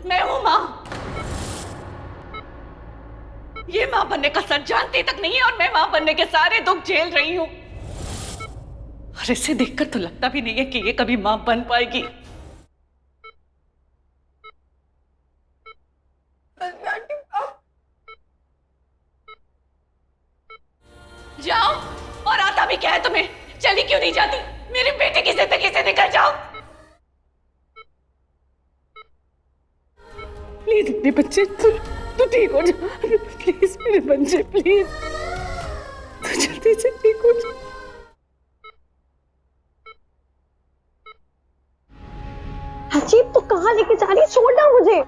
मैं हूं मां। ये मां बनने का सच जानती तक नहीं है और मैं मां बनने के सारे दुख झेल रही हूं। और इसे देखकर तो लगता भी नहीं है कि ये कभी मां बन पाएगी। जाओ, और आता भी क्या है तुम्हें? चली क्यों नहीं जाती? मेरी बेटी की जिंदगी से निकल जाओ। प्लीज मेरे बच्चे, तू ठीक हो जा। प्लीज मेरे बच्चे, प्लीज तू जल्दी से ठीक हो जा। अजीब, तो कहाँ लेके जा रही है? छोड़ ना मुझे।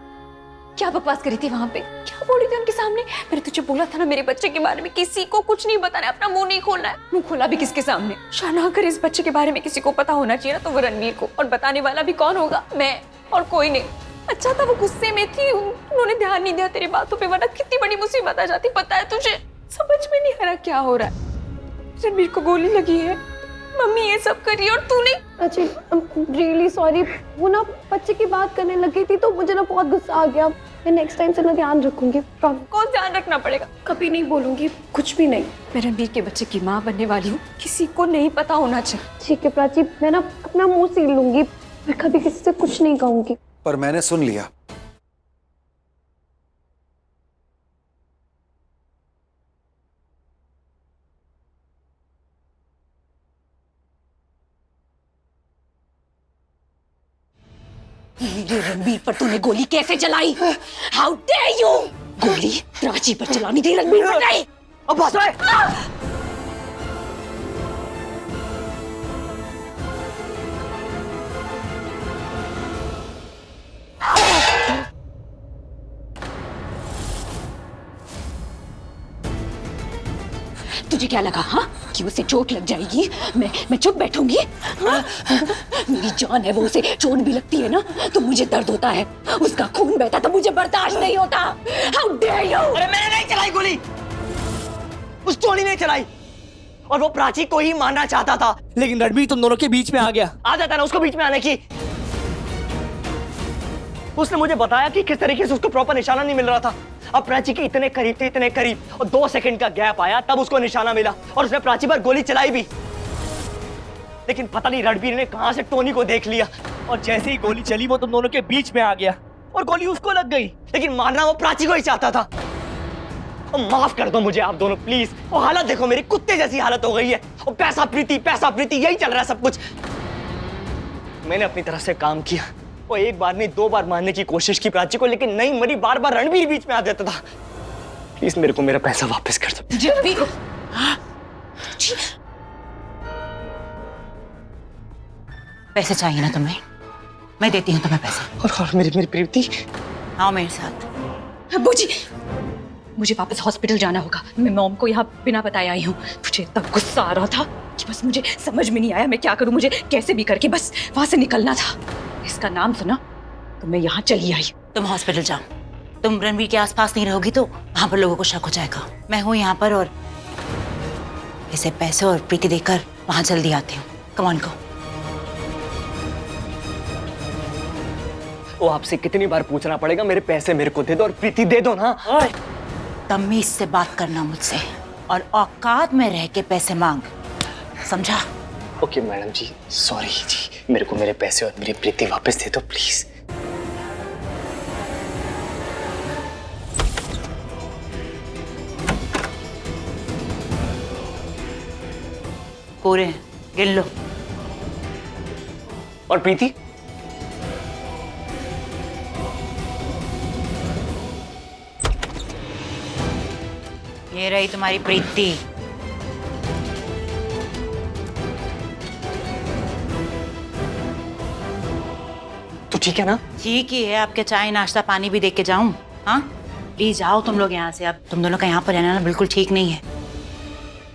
क्या बकवास करी थी वहां पे? क्या बोली थी उनके सामने? मैंने तुझे बोला था ना मेरे बच्चे के बारे में किसी को कुछ नहीं बताना है, अपना मुंह नहीं खोलना है। मुंह खोला भी किसके सामने? शाना, अगर इस बच्चे के बारे में किसी को पता होना चाहिए ना तो वो रणवीर को, और बताने वाला भी कौन होगा? मैं, और कोई नहीं। अच्छा था वो गुस्से में थी, उन्होंने ध्यान नहीं दिया तेरी बातों पे, वरना कितनी बड़ी मुसीबत आ जाती। पता है तुझे? समझ में नहीं आ रहा क्या हो रहा है। रणवीर को गोली लगी है, मम्मी ये सब करी और तू नहीं। अजी, रियली सॉरी। वो ना बच्चे की बात करने लगी थी तो मुझे ना बहुत गुस्सा आ गया। मैं नेक्स्ट टाइम से ना ध्यान रखूंगी। कौन ध्यान रखना पड़ेगा? कभी नहीं बोलूंगी, कुछ भी नहीं। मैं रणवीर के बच्चे की माँ बनने वाली हूँ, किसी को नहीं पता होना चाहिए। ठीक है प्राची, मैं ना अपना मुंह सील लूंगी। मैं कभी किसी से कुछ नहीं कहूंगी। पर मैंने सुन लिया। मेरे रणवीर पर तूने गोली कैसे चलाई? How dare you! गोली प्राची पर चलानी थी, रणवीर पर नहीं। अब बस है। तुझे क्या लगा हाँ कि उसे चोट लग जाएगी? मैं चुप बैठूंगी? हाँ? मेरी जान है, वो उसे चोट भी लगती है ना तो मुझे दर्द होता है, उसका खून बहता तो मुझे बर्दाश्त नहीं होता। How dare you! अरे मैंने नहीं चलाई गोली, उस टोनी ने चलाई, और वो प्राची को ही मारना चाहता था। लेकिन रणवीर तुम दोनों के बीच में आ गया। आ जाता ना उसको बीच में आने की। उसने मुझे बताया कि किस तरीके से उसको प्रॉपर निशाना नहीं मिल रहा था। अब प्राची के इतने करीब थे, इतने करीब, और 2 सेकंड का गैप आया तब उसको निशाना मिला और उसने प्राची पर गोली चलाई भी। लेकिन पता नहीं रणवीर ने कहां से टोनी को देख लिया, और जैसे ही गोली चली वो तुम दोनों के बीच में आ गया और गोली उसको लग गई। लेकिन मारना वो प्राची को ही चाहता था। और माफ कर दो मुझे आप दोनों प्लीज। और हालत देखो, मेरी कुत्ते जैसी हालत हो गई है। और पैसा प्रीति यही चल रहा है सब कुछ। मैंने अपनी तरफ से काम किया, वो एक बार नहीं 2 बार मारने की कोशिश की प्राची को, लेकिन नहीं मरी। बार बार रणवीर बीच में आ जाता था। प्लीज मेरे को मेरा पैसा वापस कर दो। जब भी पैसे चाहिए ना तुम्हें, मैं देती हूँ तुम्हें पैसे। और मेरी प्रीति, आओ मेरे साथ। अब्बू जी, मुझे वापस हॉस्पिटल जाना होगा। मैं मॉम को यहाँ बिना बताए आई हूँ। मुझे इतना गुस्सा आ रहा था कि बस मुझे समझ में नहीं आया मैं क्या करूँ। मुझे कैसे भी करके बस वहां से निकलना था। इसका नाम सुना तो मैं यहाँ चली आई। तुम हॉस्पिटल जाओ, तुम रणवीर के आसपास नहीं रहोगी तो वहां पर लोगों को शक हो जाएगा। मैं हूँ यहाँ पर और इसे पैसे और प्रीति देकर वहां जल्दी आती हूँ। Come on go. वो आपसे कितनी बार पूछना पड़ेगा? मेरे पैसे मेरे को दे दो और प्रीति दे दो ना। तमीज से बात करना मुझसे, और औकात में रह के पैसे मांग, समझा? ओके मैडम जी, सॉरी जी। मेरे को मेरे पैसे और मेरी प्रीति वापस दे दो प्लीज। पूरे गिन लो। और प्रीति? ये रही तुम्हारी प्रीति। तो ठीक है ना? ठीक ही है, आपके चाय नाश्ता पानी भी देख के जाऊं? हाँ प्लीज जाओ तुम लोग यहाँ से। अब तुम दोनों का यहाँ पर रहना ना बिल्कुल ठीक नहीं है।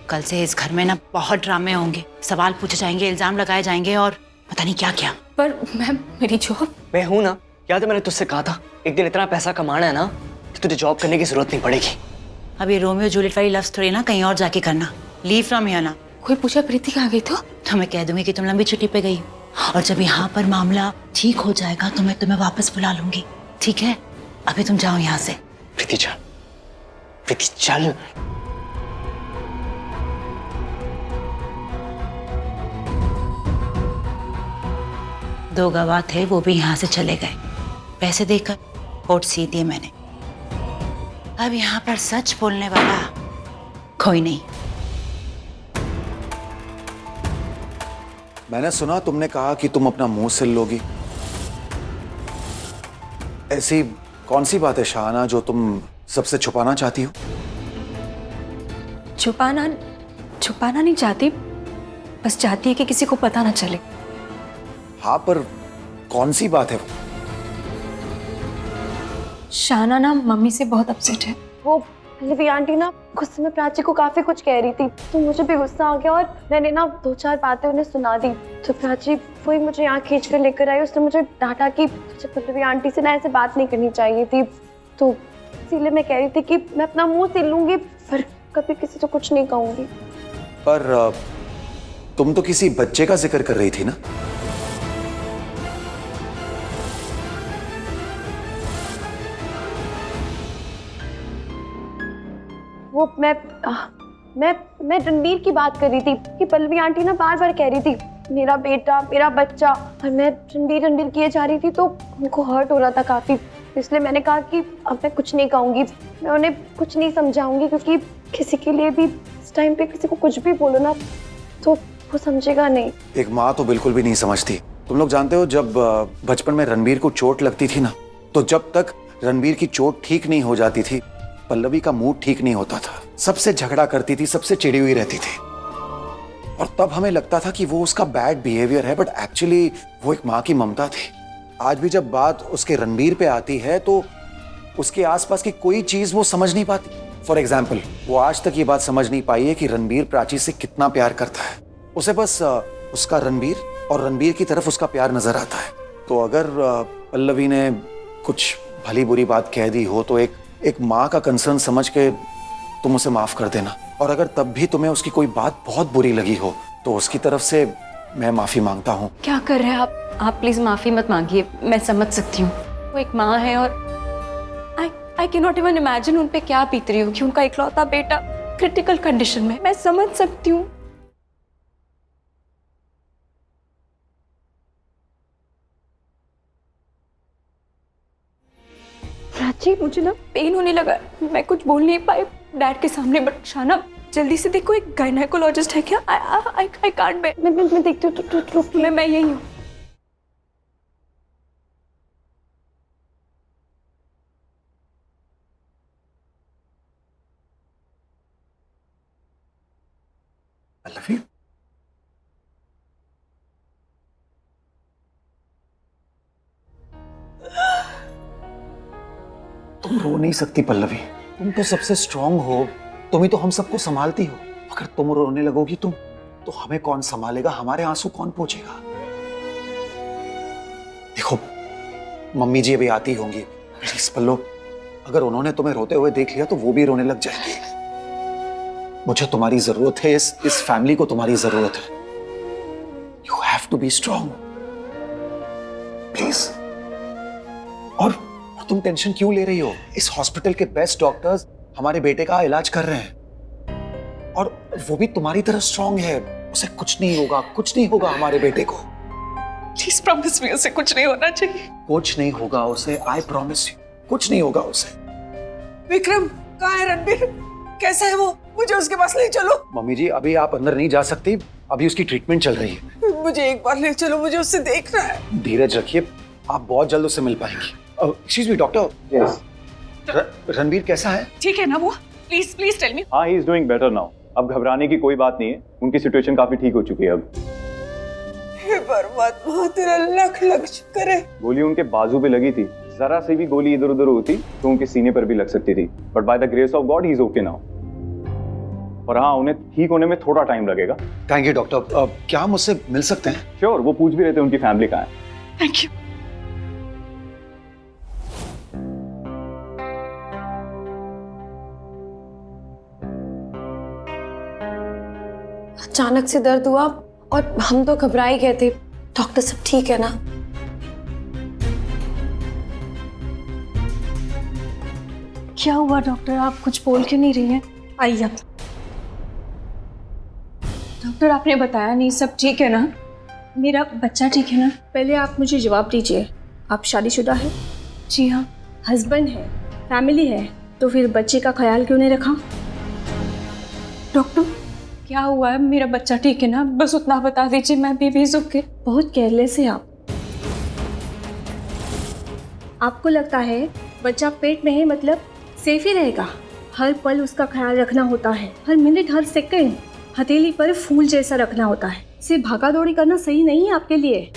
कल से इस घर में ना बहुत ड्रामे होंगे, सवाल पूछे जाएंगे, इल्जाम लगाए जाएंगे और पता नहीं क्या क्या। पर मैम, मेरी जॉब। मैं हूं ना, याद है मैंने तुझसे कहा था एक दिन इतना पैसा कमाना है ना कि तुझे जॉब करने की जरूरत नहीं पड़ेगी। अब ये रोमियो जूलियट वाली लव स्टोरी ना कहीं और जाके करना। लीव फ्रॉम हियर ना। कोई पूछा प्रीति कहाँ गई तो मैं कह दूंगी कि तुम लंबी छुट्टी पे गई, और जब यहाँ पर मामला ठीक हो जाएगा तो मैं तुम्हें वापस बुला लूंगी। ठीक है, अभी तुम जाओ यहाँ से। प्रीति चल, प्रीति चल। दो गवाह थे, वो भी यहाँ से चले गए। पैसे देकर कोर्ट सी दिए मैंने। अब यहाँ पर सच बोलने वाला कोई नहीं। मैंने सुना तुमने कहा कि तुम अपना मुंह सिल लोगी। ऐसी कौन सी बात है शाहाना जो तुम सबसे छुपाना चाहती हो? छुपाना नहीं चाहती, बस चाहती है कि किसी को पता ना चले। हाँ, पर कौन सी बात है वो? शाना ना मम्मी से बहुत अपसेट है। वो पल्लवी आंटी ना गुस्से में प्राची को काफी कुछ कह रही थी, तो मुझे भी गुस्सा आ गया और मैंने ना 2-4 बातें उन्हें सुना दी। तो प्राची वही मुझे यहाँ खींच कर लेकर आई। उसने मुझे डांटा कि तुझे पल्लवी आंटी से ना ऐसे बात नहीं करनी चाहिए थी। तो इसीलिए मैं कह रही थी कि मैं अपना मुंह सिल लूंगी, पर कभी किसी से कुछ नहीं कहूंगी। पर तुम तो किसी बच्चे का जिक्र कर रही थी ना? वो मैं रणबीर की बात कर रही थी कि पल्लवी आंटी ना बार बार कह रही थी मेरा बेटा, मेरा बच्चा, और मैं रणबीर किए जा रही थी, तो उनको हर्ट हो रहा था काफी। इसलिए मैंने कहा कि अब मैं कुछ नहीं कहूंगी, मैं उन्हें कुछ नहीं समझाऊंगी, क्योंकि किसी के लिए भी इस टाइम पे किसी को कुछ भी बोलो ना तो वो समझेगा नहीं। एक माँ तो बिल्कुल भी नहीं समझती। तुम लोग जानते हो, जब बचपन में रणबीर को चोट लगती थी ना, तो जब तक रणबीर की चोट ठीक नहीं हो जाती थी, पल्लवी का मूड ठीक नहीं होता था। सबसे झगड़ा करती थी, सबसे चिड़ी हुई रहती थी, और तब हमें लगता था कि वो उसका बैड बिहेवियर है, बट एक्चुअली वो एक माँ की ममता थी। आज भी जब बात उसके रणबीर पे आती है तो उसके आसपास की कोई चीज वो समझ नहीं पाती। फॉर एग्जाम्पल, वो आज तक ये बात समझ नहीं पाई है कि रणबीर प्राची से कितना प्यार करता है। उसे बस उसका रणबीर और रणबीर की तरफ उसका प्यार नजर आता है। तो अगर पल्लवी ने कुछ भली बुरी बात कह दी हो तो एक माँ का कंसर्न समझ के तुम उसे माफ कर देना। और अगर तब भी तुम्हें उसकी कोई बात बहुत बुरी लगी हो तो उसकी तरफ से मैं माफी मांगता हूँ। क्या कर रहे हैं आप प्लीज माफी मत मांगिए, मैं समझ सकती हूँ। वो एक माँ है और I can not even imagine उन पे क्या बीत रही होगी। उनका इकलौता बेटा क्रिटिकल कंडीशन में, मैं समझ सकती हूँ। प्राची, मुझे ना पेन होने लगा, मैं कुछ बोल नहीं पाई डैड के सामने, बट शाना जल्दी से देखो एक गायनेकोलॉजिस्ट है क्या? I can't bear. मैं देखती हूँ। मैं यही हूँ। पल्लवी, तुम रो नहीं सकती पल्लवी। तुम तो सबसे स्ट्रांग हो, तुम ही तो हम सबको संभालती हो। अगर तुम रोने लगोगी तो हमें कौन संभालेगा? हमारे आंसू कौन पोंछेगा? देखो, मम्मी जी अभी आती होंगी। प्लीज पल्लो, अगर उन्होंने तुम्हें रोते हुए देख लिया तो वो भी रोने लग जाएंगे। मुझे तुम्हारी जरूरत है, इस फैमिली को तुम्हारी जरूरत है। You have to be strong please. और तुम टेंशन क्यों ले रही हो? इस हॉस्पिटल के बेस्ट डॉक्टर्स हमारे बेटे का इलाज कर रहे हैं, और वो भी तुम्हारी तरह स्ट्रांग है। उसे कुछ नहीं होगा, कुछ नहीं होगा हमारे बेटे को। प्लीज प्रॉमिस मी, उसे कुछ नहीं होना चाहिए। कुछ नहीं होगा उसे, आई प्रॉमिस यू, कुछ नहीं होगा उसे। विक्रम, कहाँ है रणबीर? कैसा है वो? मुझे उसके पास ले चलो। मम्मी जी, अभी आप अंदर नहीं जा सकती, अभी उसकी ट्रीटमेंट चल रही है। मुझे एक बार ले चलो, मुझे उससे देखना है। धीरज रखिए, आप बहुत जल्द उससे मिल पाएंगी। Excuse me doctor. Yes. Ranbir कैसा है? ठीक है ना वो? Please please tell me. हाँ, he is doing better now. अब घबराने की कोई बात नहीं है, उनकी सिचुएशन काफी ठीक हो चुकी है अब। हे परमात्मा, तेरा लाख लाख शुक्र है। गोली उनके बाजू पे लगी थी, जरा सी भी गोली इधर उधर होती तो उनके सीने पर भी लग सकती थी, but by the grace of God he is okay now. और हाँ, उन्हें ठीक होने में थोड़ा टाइम लगेगा। Thank you doctor. क्या हम उससे मिल सकते हैं? श्योर, वो पूछ भी रहे थे उनकी फैमिली कहाँ है। Thank you. अचानक से दर्द हुआ और हम तो घबरा ही गए थे। डॉक्टर सब ठीक है ना? क्या हुआ डॉक्टर, आप कुछ बोल क्यों नहीं रही हैं? आइए आप। डॉक्टर आपने बताया नहीं, सब ठीक है ना? मेरा बच्चा ठीक है ना? पहले आप मुझे जवाब दीजिए, आप शादीशुदा है? जी हाँ। हस्बैंड है, फैमिली है, तो फिर बच्चे का ख्याल क्यों नहीं रखा? डॉक्टर क्या हुआ है? मेरा बच्चा ठीक है ना? बस उतना बता दीजिए, मैं भी भेज के। बहुत केयरलेस है आप। आपको लगता है बच्चा पेट में है मतलब सेफ ही रहेगा? हर पल उसका ख्याल रखना होता है, हर मिनट हर सेकंड हथेली पर फूल जैसा रखना होता है। सिर्फ भागा दौड़ी करना सही नहीं है आपके लिए।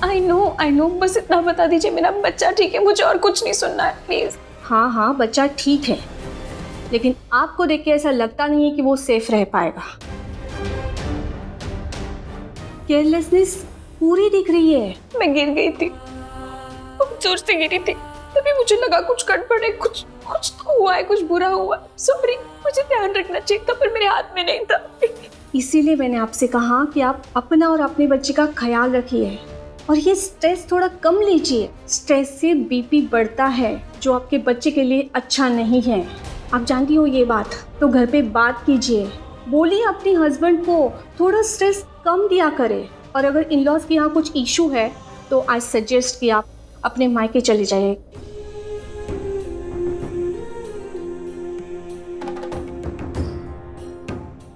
आई नो, बस इतना बता दीजिए, मेरा बच्चा ठीक है, मुझे और कुछ नहीं सुनना है प्लीज। हाँ, बच्चा ठीक है, लेकिन आपको देख के ऐसा लगता नहीं है कि वो सेफ रह पाएगा। केयरलेसनेस पूरी दिख रही है। मैं गिर गई थी, बहुत जोर से गिरी थी, तभी मुझे लगा कुछ गड़बड़ है, कुछ तो हुआ है, कुछ बुरा हुआ। सॉरी, मुझे ध्यान रखना चाहिए था, पर मेरे हाथ में नहीं था। इसीलिए मैंने आपसे कहा कि आप अपना और अपने बच्चे का ख्याल रखिए और ये स्ट्रेस थोड़ा कम लीजिए। स्ट्रेस से बीपी बढ़ता है, जो आपके बच्चे के लिए अच्छा नहीं है। आप जानती हो ये बात, तो घर पे बात कीजिए, बोलिए अपने हस्बैंड को थोड़ा स्ट्रेस कम दिया करे। और अगर इन लॉज के यहाँ कुछ इशू है तो आई सजेस्ट कि आप अपने मायके चले जाइए।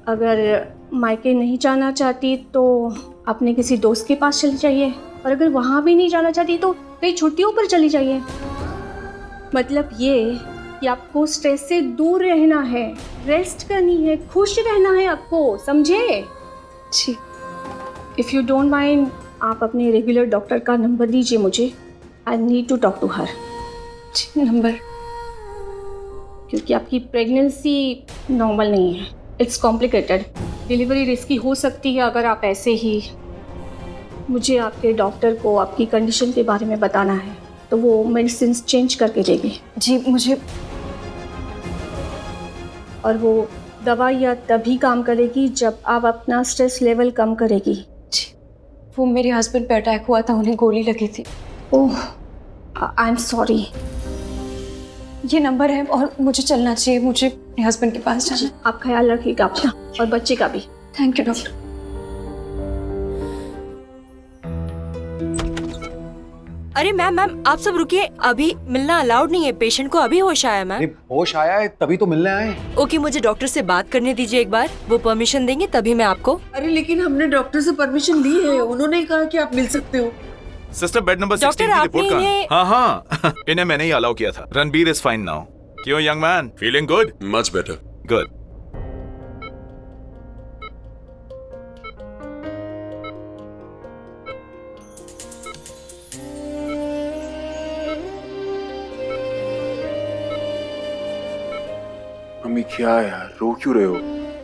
अगर मायके नहीं जाना चाहती तो अपने किसी दोस्त के पास चली जाइए, और अगर वहाँ भी नहीं जाना चाहती तो कई छुट्टियों पर चली जाइए। मतलब ये कि आपको स्ट्रेस से दूर रहना है, रेस्ट करनी है, खुश रहना है आपको, समझे? जी। इफ़ यू डोंट माइंड, आप अपने रेगुलर डॉक्टर का नंबर दीजिए मुझे। I need to talk to her. जी, नंबर? क्योंकि आपकी प्रेगनेंसी नॉर्मल नहीं है, इट्स कॉम्प्लिकेटेड, डिलीवरी रिस्की हो सकती है अगर आप ऐसे ही। मुझे आपके डॉक्टर को आपकी कंडीशन के बारे में बताना है, तो वो मेडिसिन चेंज करके देगी। जी, मुझे। और वो दवाइयाँ तभी काम करेगी जब आप अपना स्ट्रेस लेवल कम करेगी। जी, वो मेरे हस्बैंड पे अटैक हुआ था, उन्हें गोली लगी थी। ओह, आई एम सॉरी। ये नंबर है और मुझे चलना चाहिए, मुझे अपने हस्बैंड के पास जाना। आप ख्याल रखिएगा अपना और बच्चे का भी। Thank you doctor. अरे मैम आप सब रुकिए, अभी मिलना अलाउड नहीं है, पेशेंट को अभी होश आया मैम। होश आया है तभी तो मिलने आए। ओके, मुझे डॉक्टर से बात करने दीजिए एक बार, वो परमिशन देंगे तभी मैं आपको। अरे लेकिन हमने डॉक्टर से परमिशन ली है, उन्होंने कहा कि आप मिल सकते हो। सिस्टर, बेड नंबर 16 की रिपोर्ट कहाँ? हाँ, इन्हें मैंने ही अलाउ किया था। Ranbir is fine now. क्यों young man, feeling good? Much better. Good. Mummy क्या यार, रो क्यों रहे हो?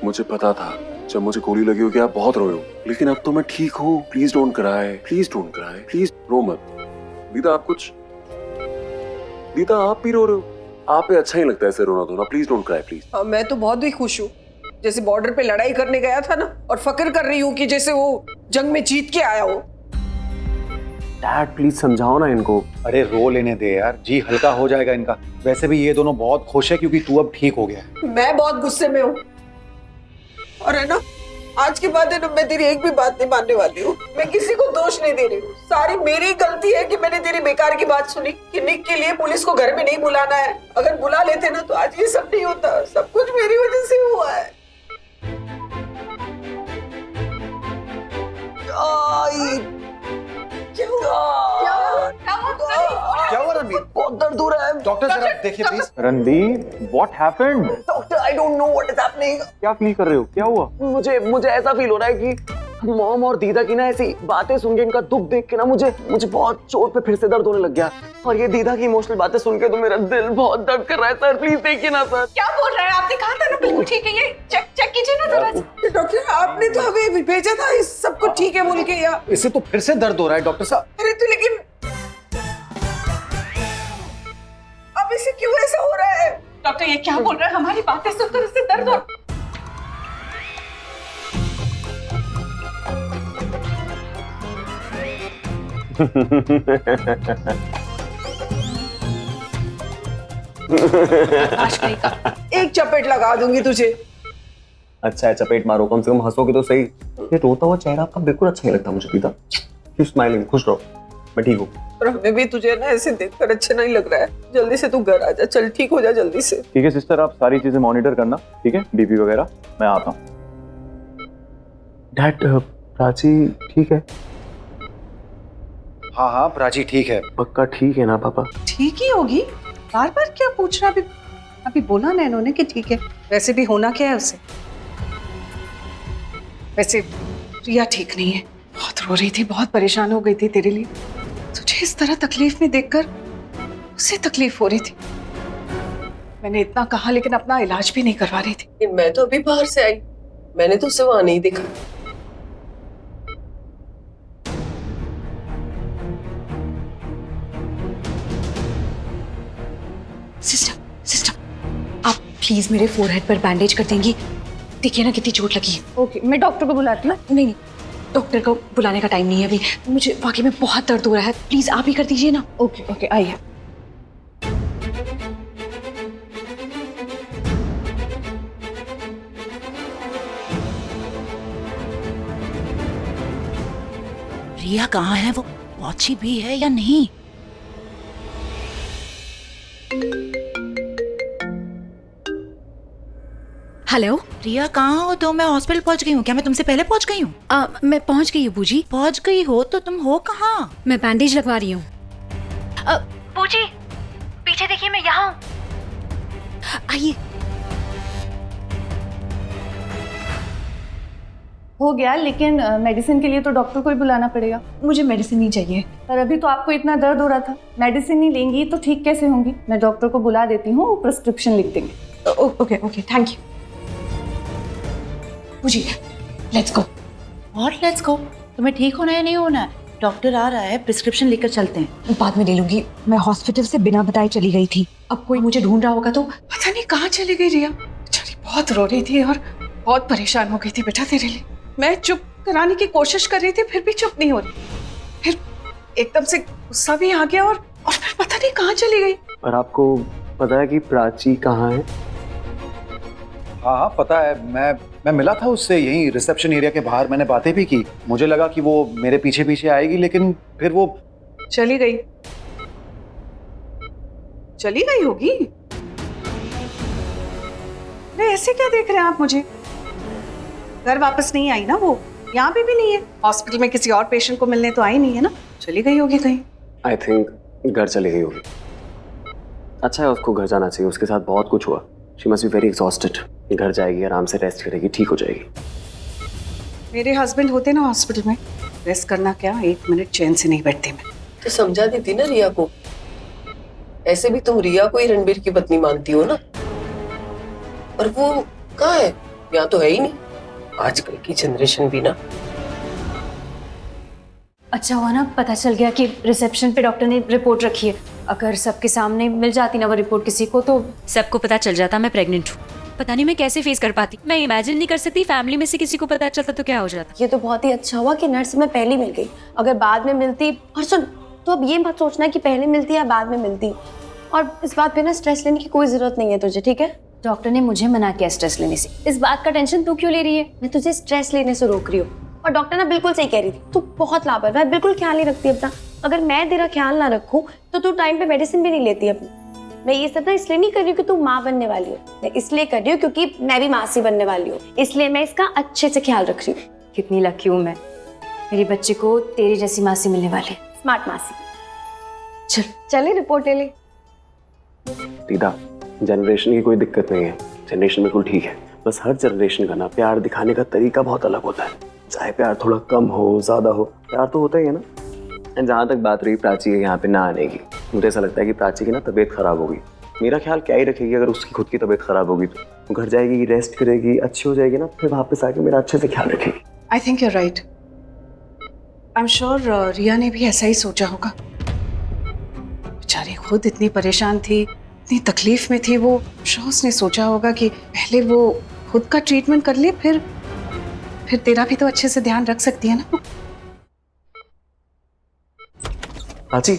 मुझे पता था जब मुझे गोली लगी होगी आप बहुत रोए हो, लेकिन अब तो मैं ठीक हूँ। Please don't cry, please don't cry, please रो मत। दीदा आप कुछ, दीदा आप भी रो रहे हो? आप पे अच्छा ही लगता है ऐसे रोना धोना। Please don't cry please. मैं तो बहुत ही खुश हूँ, जैसे बॉर्डर पे लड़ाई करने गया था ना, और फक्र कर रही हूँ कि जैसे वो जंग में जीत के आया हो। डैड प्लीज समझाओ ना इनको। अरे रो लेने दे यार, जी हल्का हो जाएगा इनका। वैसे भी ये दोनों बहुत खुश है क्योंकि तू अब ठीक हो गया है। मैं बहुत गुस्से में हूँ, और है ना, आज के बाद है ना, मैं तेरी एक भी बात नहीं मानने वाली हूँ। मैं किसी को दोष नहीं दे रही हूँ, सारी मेरी गलती है कि मैंने तेरी बेकार की बात सुनी कि निक के लिए पुलिस को घर में नहीं बुलाना है। अगर बुला लेते ना तो आज ये सब नहीं होता। सब कुछ मेरी वजह से हुआ है। क्या हुआ रणबीर? बहुत दर्द हो रहा है डॉक्टर जरा देखिए please. Ranbir what happened? Doctor, I don't know what is happening. क्या फील कर रहे हो, क्या हुआ? मुझे ऐसा फील हो रहा है कि मॉम और दीदा की ना ऐसी बातें सुन के, इनका दुख देख के ना मुझे बहुत चोट पे फिर से दर्द होने लग गया। और ये दीदा की इमोशनल बातें सुन के तो मेरा दिल बहुत दर्द कर रहा है। सर प्लीज देखिए ना सर। क्या बोल रहे हैं? आपने कहा था ना बिल्कुल ठीक है, ये चेक कीजिए ना जरा। डॉक्टर, आपने तो हमें भेजा था इस सब कुछ ठीक है बोल के। या इससे तो फिर से दर्द हो रहा है डॉक्टर साहब। अरे तो लेकिन अब इसे क्यों ऐसा हो रहा है? डॉक्टर ये क्या बोल रहे हैं? हमारी बातें सुनकर इससे दर्द हो। एक चपेट लगा दूंगी तुझे। अच्छा है, चपेट मारो, कम से कम हंसोगे तो सही। ये रोता हुआ चेहरा आपका बिल्कुल अच्छा नहीं लगता मुझे प्रीता। क्यों स्माइलिंग, खुश रहो, मैं ठीक हूँ। और हमें भी तुझे ना ऐसे देखकर अच्छा नहीं लग रहा है। जल्दी से तू घर आ जा, चल ठीक हो जा जल्दी से। ठीक है सिस्टर, आप सारी चीजें मॉनिटर करना, ठीक है, बीपी वगैरह, मैं आता हूँ। डैड, प्राची ठीक है? हाँ हाँ प्राची ठीक है। पक्का ठीक है ना पापा? ठीक ही होगी, बार बार क्या पूछ रहा? अभी बोला ना इन्होंने कि ठीक है। वैसे भी होना क्या है उसे? वैसे रिया ठीक नहीं है, बहुत रो रही थी, बहुत परेशान हो गई थी तेरे लिए। तुझे इस तरह तकलीफ में देखकर उसे तकलीफ हो रही थी। मैंने इतना कहा लेकिन अपना इलाज भी नहीं करवा रही थी। मैं तो अभी बाहर से आई, मैंने तो उसे वहां नहीं देखा। सिस्टर आप प्लीज मेरे फोरहेड पर बैंडेज कर देंगी? देखिए ना कितनी चोट लगी है। ओके, मैं डॉक्टर को बुलाती हूँ। नहीं, डॉक्टर को बुलाने का टाइम नहीं है अभी, मुझे वाकई में बहुत दर्द हो रहा है, प्लीज आप ही कर दीजिए ना। ओके आइए। रिया कहाँ है? वो पहुंची भी है या नहीं? हेलो रिया कहाँ हो? तो मैं हॉस्पिटल पहुंच गई हूँ। क्या मैं तुमसे पहले पहुंच गई हूँ? मैं पहुंच गई हूँ बूजी। पहुंच गई हो तो तुम हो कहाँ? मैं बैंडेज लगवा रही हूँ। बूजी पीछे देखिए, मैं यहाँ हूँ। आइए। हो गया, लेकिन मेडिसिन के लिए तो डॉक्टर को ही बुलाना पड़ेगा। मुझे मेडिसिन नहीं चाहिए। पर अभी तो आपको इतना दर्द हो रहा था, मेडिसिन नहीं लेंगी तो ठीक कैसे होंगी? मैं डॉक्टर को बुला देती हूँ, वो प्रिस्क्रिप्शन लिख देंगे। ओके थैंक यू बूजी। Let's go. और लेट्स गो? तुम्हें ठीक होना है नहीं होना? डॉक्टर आ रहा है, प्रिस्क्रिप्शन लेकर चलते हैं। बाद में ले लूंगी। मैं हॉस्पिटल से बिना बताए चली गई थी, अब कोई मुझे ढूंढ रहा होगा तो। पता नहीं कहाँ चली गई रिया, बेचारी बहुत रो रही थी और बहुत परेशान हो गई थी बेटा तेरे लिए। मैं चुप कराने की कोशिश कर रही थी, फिर भी चुप नहीं हो रही। फिर एकदम से गुस्सा भी आ गया और फिर पता नहीं कहाँ चली गई। और आपको पता है कि प्राची कहाँ है? हाँ हाँ पता है, मैं मिला था उससे यहीं रिसेप्शन एरिया के बाहर, मैंने बातें भी की। मुझे लगा कि वो मेरे पीछे पीछे आएगी, लेकिन फिर वो चली गई होगी। अरे ऐसे क्या देख रहे हैं आप मुझे? घर वापस नहीं आई ना वो, यहाँ पे भी नहीं है। हॉस्पिटल में किसी और पेशेंट को मिलने तो आई नहीं है ना, चली गई होगी कहीं। आई थिंक घर चली गई होगी। अच्छा है, उसको घर जाना चाहिए, उसके साथ बहुत कुछ हुआ। She must be very exhausted. घर जाएगी, आराम से रेस्ट करेगी, ठीक हो जाएगी। मेरे हस्बैंड होते ना हॉस्पिटल में, रेस्ट करना क्या, 1 मिनट चैन से नहीं बैठती मैं। तो समझा देती ना रिया को। ऐसे भी तुम रिया को ही रणबीर की पत्नी मानती हो ना। और वो कहाँ है? यहाँ तो है ही नहीं। आजकल की जनरेशन भी ना। अच्छा हुआ ना पता चल गया कि रिसेप्शन पे डॉक्टर ने रिपोर्ट रखी है। अगर सबके सामने मिल जाती ना वो रिपोर्ट किसी को, तो सबको पता चल जाता मैं प्रेग्नेंट हूँ। पता नहीं मैं कैसे फेस कर पाती। मैं इमेजिन नहीं कर सकती फैमिली में से किसी को पता चलता तो क्या हो जाता। ये तो बहुत ही अच्छा हुआ कि नर्स में पहले मिल गई। अगर बाद में मिलती, और सुन, तो अब ये मत सोचना कि पहले मिलती या बाद में मिलती। और इस बात पे ना स्ट्रेस लेने की कोई जरूरत नहीं है तुझे, ठीक है? डॉक्टर ने मुझे मना किया स्ट्रेस लेने से। इस बात का टेंशन तू क्यों ले रही है? मैं तुझे स्ट्रेस लेने से रोक रही हूँ। और डॉक्टर ना बिल्कुल सही कह रही थी, तू बहुत लापरवाह है, बिल्कुल ख्याल नहीं रखती अपना। अगर मैं तेरा ख्याल ना रखूँ तो तू टाइम पे मेडिसिन भी नहीं लेती अपनी। मैं ये सब ना इसलिए नहीं कर रही हूँ कि तू माँ बनने वाली हो, मैं इसलिए कर रही हूँ क्योंकि मैं भी मासी बनने वाली हूँ, इसलिए मैं इसका अच्छे से ख्याल रख रही हूँ। कितनी लकी हूँ मैं, मेरी बच्चे को तेरी जैसी मासी मिलने वाली। स्मार्ट मासी। चले रिपोर्ट ले ले। दीदा, जनरेशन की कोई दिक्कत नहीं है, जनरेशन बिल्कुल ठीक है। बस हर जनरेशन का ना प्यार दिखाने का तरीका बहुत अलग होता है। चाहे प्यार थोड़ा कम हो ज्यादा हो, प्यार तो होता ही है ना। एंड जहाँ तक बात रही प्राची के यहाँ पे ना आने की, मुझे ऐसा लगता है कि प्राची की ना तबीयत खराब होगी। मेरा ख्याल क्या ही रखेगी अगर उसकी खुद की तबीयत खराब होगी तो। घर जाएगी, रेस्ट करेगी, अच्छी हो जाएगी ना, फिर वापस आके मेरा अच्छे से ख्याल रखेगी। I think your right. I am sure Riya ने भी ऐसा ही सोचा होगा। बेचारी खुद इतनी परेशान थी, इतनी तकलीफ में थी, वो श्योर उसने सोचा होगा कि पहले वो खुद का ट्रीटमेंट कर ले, फिर तेरा भी तो अच्छे से ध्यान रख सकती है ना। प्राची,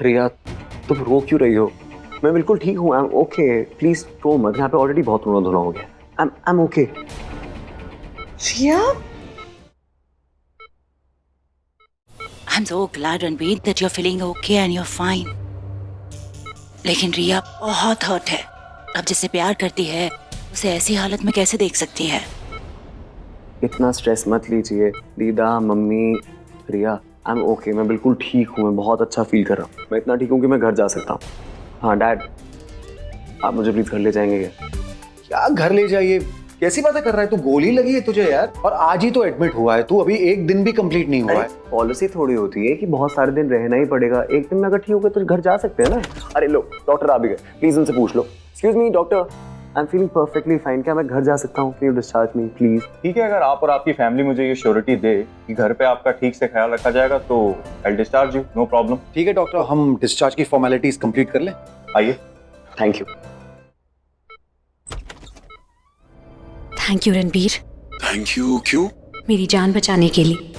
रिया तुम रो क्यों रही हो? मैं बिल्कुल ठीक हूँ। आई एम ओके, प्लीज रो मत। यहाँ पे ऑलरेडी बहुत रोना धोना हो गया। I am okay. Riya, I'm so glad, Ranbir, that you're feeling okay and you're fine. लेकिन रिया बहुत हर्ट है। अब जिससे प्यार करती है उसे ऐसी हालत में कैसे देख सकती है? इतना स्ट्रेस मत लीजिए दीदा, mummy, Riya. I am okay, मैं बिल्कुल ठीक हूँ। मैं बहुत अच्छा फील कर रहा हूँ। मैं इतना ठीक हूँ कि मैं घर जा सकता हूँ। हाँ डैड, आप मुझे प्लीज घर ले जाएंगे क्या? क्या घर ले जाइए? कैसी बातें कर रहा है तू? गोली लगी है तुझे यार, और आज ही तो एडमिट हुआ है तू, अभी एक दिन भी कंप्लीट नहीं हुआ है। पॉलिसी थोड़ी होती है कि बहुत सारे दिन रहना ही पड़ेगा। एक दिन में अगर ठीक हो गए तो घर जा सकते हैं ना। अरे लो, डॉक्टर आ भी गए, प्लीज उनसे पूछ लो। Excuse me doctor, I am feeling perfectly fine. क्या मैं घर जा सकता हूँ? Can you discharge me please? ठीक है, अगर आप और आपकी फैमिली मुझे ये श्योरिटी दे कि घर पे आपका ठीक से ख्याल रखा जाएगा तो I will discharge you, no problem. ठीक है डॉक्टर, हम डिस्चार्ज की फॉर्मेलिटीज कंप्लीट कर लें। आइए। Thank you. Thank you Ranbir. Thank you. क्यों? मेरी जान बचाने के लिए।